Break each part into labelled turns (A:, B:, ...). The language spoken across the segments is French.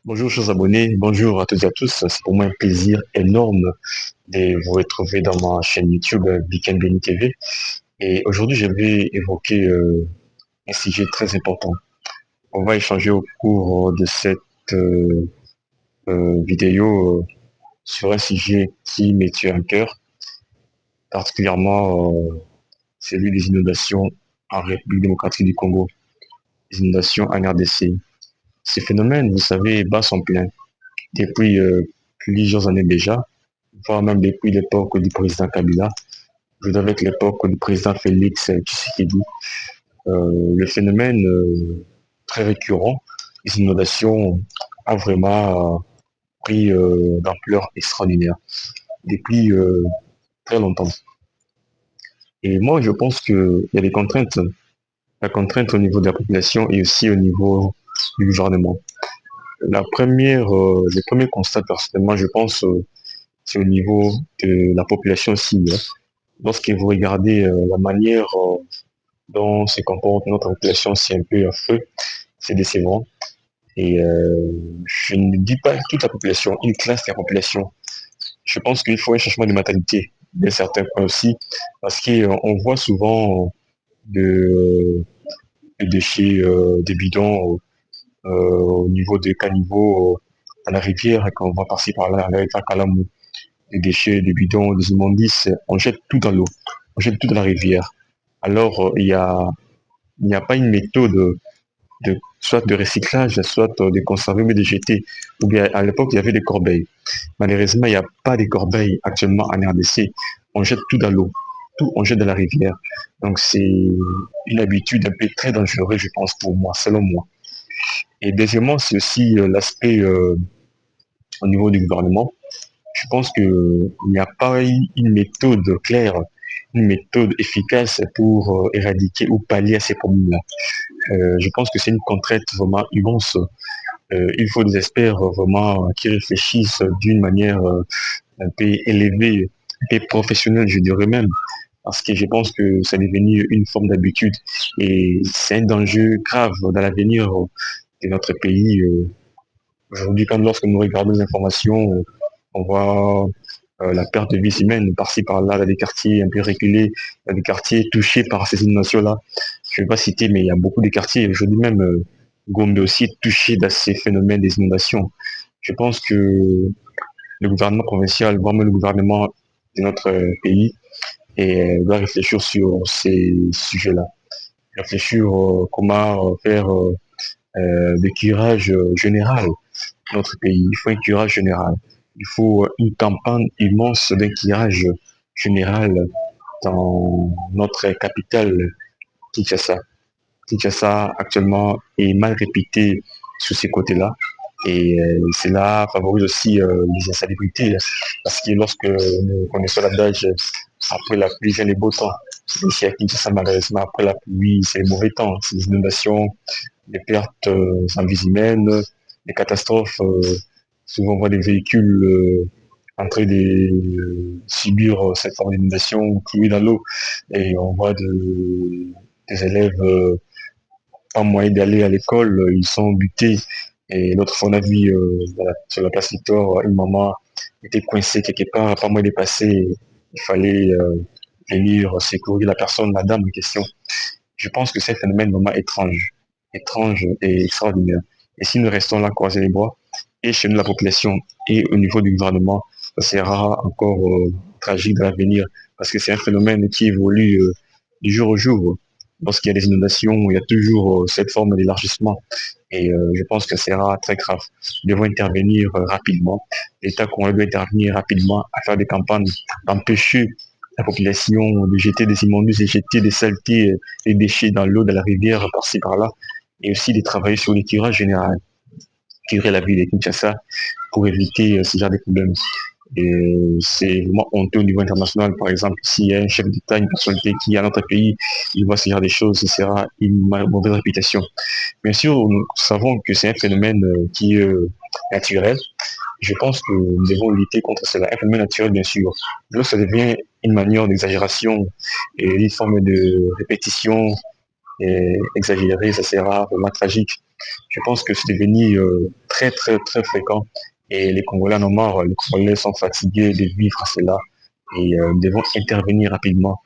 A: Bonjour chers abonnés, bonjour à toutes et à tous. C'est pour moi un plaisir énorme de vous retrouver dans ma chaîne YouTube Weekend Béni TV. Et aujourd'hui, je vais évoquer un sujet très important. On va échanger au cours de cette euh, vidéo sur un sujet qui me tient à cœur, particulièrement celui des inondations en République démocratique du Congo, les inondations en RDC. Ces phénomènes, vous savez, bat son plein depuis plusieurs années déjà, voire même depuis l'époque du président Kabila, avec l'époque du président Félix Tshisekedi. Le phénomène très récurrent, les inondations, a vraiment pris d'ampleur extraordinaire depuis très longtemps. Et moi, je pense qu'il y a des contraintes, la contrainte au niveau de la population et aussi au niveau du gouvernement. Le premier constat, personnellement, je pense, c'est au niveau de la population cible. Lorsque vous regardez la manière dont se comporte notre population, c'est un peu à feu, c'est décevant. Et je ne dis pas toute la population, une classe de la population. Je pense qu'il faut un changement de mentalité d'un certain point aussi, parce qu'on voit souvent de, des déchets, des bidons au niveau des caniveaux dans la rivière, quand on va passer par là, avec la Calamou, des déchets, des bidons, des immondices, on jette tout dans l'eau, on jette tout dans la rivière. Alors, il n'y a pas une méthode soit de recyclage, soit de conserver, mais de jeter. Ou bien à l'époque, il y avait des corbeilles. Malheureusement, il n'y a pas de corbeilles actuellement en RDC. On jette tout dans l'eau, tout on jette dans la rivière. Donc c'est une habitude un peu très dangereuse, je pense, pour moi, selon moi. Et deuxièmement, c'est aussi l'aspect au niveau du gouvernement. Je pense qu'il n'y a pas une méthode claire, une méthode efficace pour éradiquer ou pallier à ces problèmes-là. Je pense que c'est une contrainte vraiment immense. Il faut des experts vraiment qui réfléchissent d'une manière un peu élevée, un peu professionnelle, je dirais même, parce que je pense que c'est devenu une forme d'habitude et c'est un danger grave dans l'avenir de notre pays. Aujourd'hui, quand lorsque nous regardons les informations, on voit la perte de vie humaine par-ci par-là, dans des quartiers un peu reculés, dans des quartiers touchés par ces inondations-là. Je ne vais pas citer, mais il y a beaucoup de quartiers, aujourd'hui même, Gombe aussi est touché dans ces phénomènes des inondations. Je pense que le gouvernement provincial, voire même le gouvernement de notre pays, doit réfléchir sur ces sujets-là. Réfléchir comment faire le curage général de notre pays. Il faut un curage général. Il faut une campagne immense d'un curage général dans notre capitale, Kinshasa. Kinshasa actuellement est mal réputé sur ces côtés-là. Et cela favorise aussi les insalubrités, parce que lorsque nous connaissons l'adage, après la pluie vient les beaux temps. Ici à Kinshasa, malheureusement, après la pluie, c'est les mauvais temps. C'est les inondations, les pertes en vies humaines, les catastrophes. Souvent, on voit des véhicules en train de subir cette forme d'inondation, cloués dans l'eau. Et on voit des élèves pas moyen d'aller à l'école, ils sont butés. Et l'autre fois, on a vu sur la place Victor, une maman était coincée quelque part, pas moyen de passer. Il fallait venir secourir la personne, la dame en question. Je pense que c'est un phénomène vraiment étrange, étrange et extraordinaire. Et si nous restons là croisés les bras, et chez nous la population, et au niveau du gouvernement, ça sera encore tragique dans l'avenir, parce que c'est un phénomène qui évolue du jour au jour. Lorsqu'il y a des inondations, il y a toujours cette forme d'élargissement. Et je pense que ça sera très grave. Nous devons intervenir rapidement. L'État congolais doit intervenir rapidement à faire des campagnes d'empêcher la population de jeter des immondices, de jeter des saletés, des déchets dans l'eau, dans la rivière, par-ci, par-là. Et aussi de travailler sur l'étirage général, tirer la ville de Kinshasa pour éviter ce genre de problèmes. Et c'est vraiment honteux au niveau international. Par exemple, s'il y a un chef d'État, une personnalité qui est à notre pays, il voit ce genre de choses, ce sera une mauvaise réputation. Bien sûr, nous savons que c'est un phénomène qui est naturel. Je pense que nous devons lutter contre cela. Un phénomène naturel, bien sûr. Lorsque ça devient une manière d'exagération et une forme de répétition, exagéré, ça sera vraiment tragique. Je pense que c'est devenu très, très, très fréquent et les Congolais en ont marre. Les Congolais sont fatigués de vivre cela et nous devons intervenir rapidement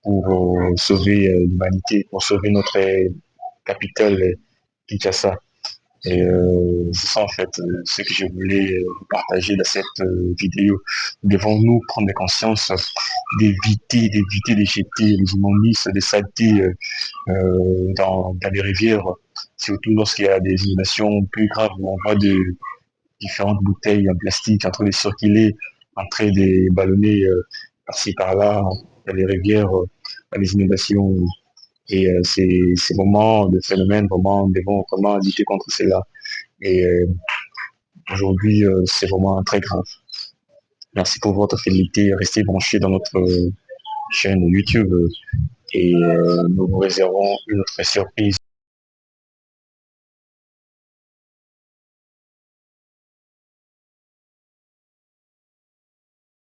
A: pour sauver l'humanité, pour sauver notre capitale, Kinshasa. Et c'est ça en fait ce que je voulais partager dans cette vidéo. Devons-nous prendre conscience d'éviter de jeter les immondices, des saletés dans les rivières, surtout lorsqu'il y a des inondations plus graves où on voit de différentes bouteilles en plastique en train de circuler, en train de ballonner par-ci par-là dans les rivières, dans les inondations. Et ces moments de phénomènes, vraiment, devons vraiment lutter contre cela. Et aujourd'hui, c'est vraiment très grave. Merci pour votre fidélité. Restez branchés dans notre chaîne YouTube et nous vous réservons une autre surprise.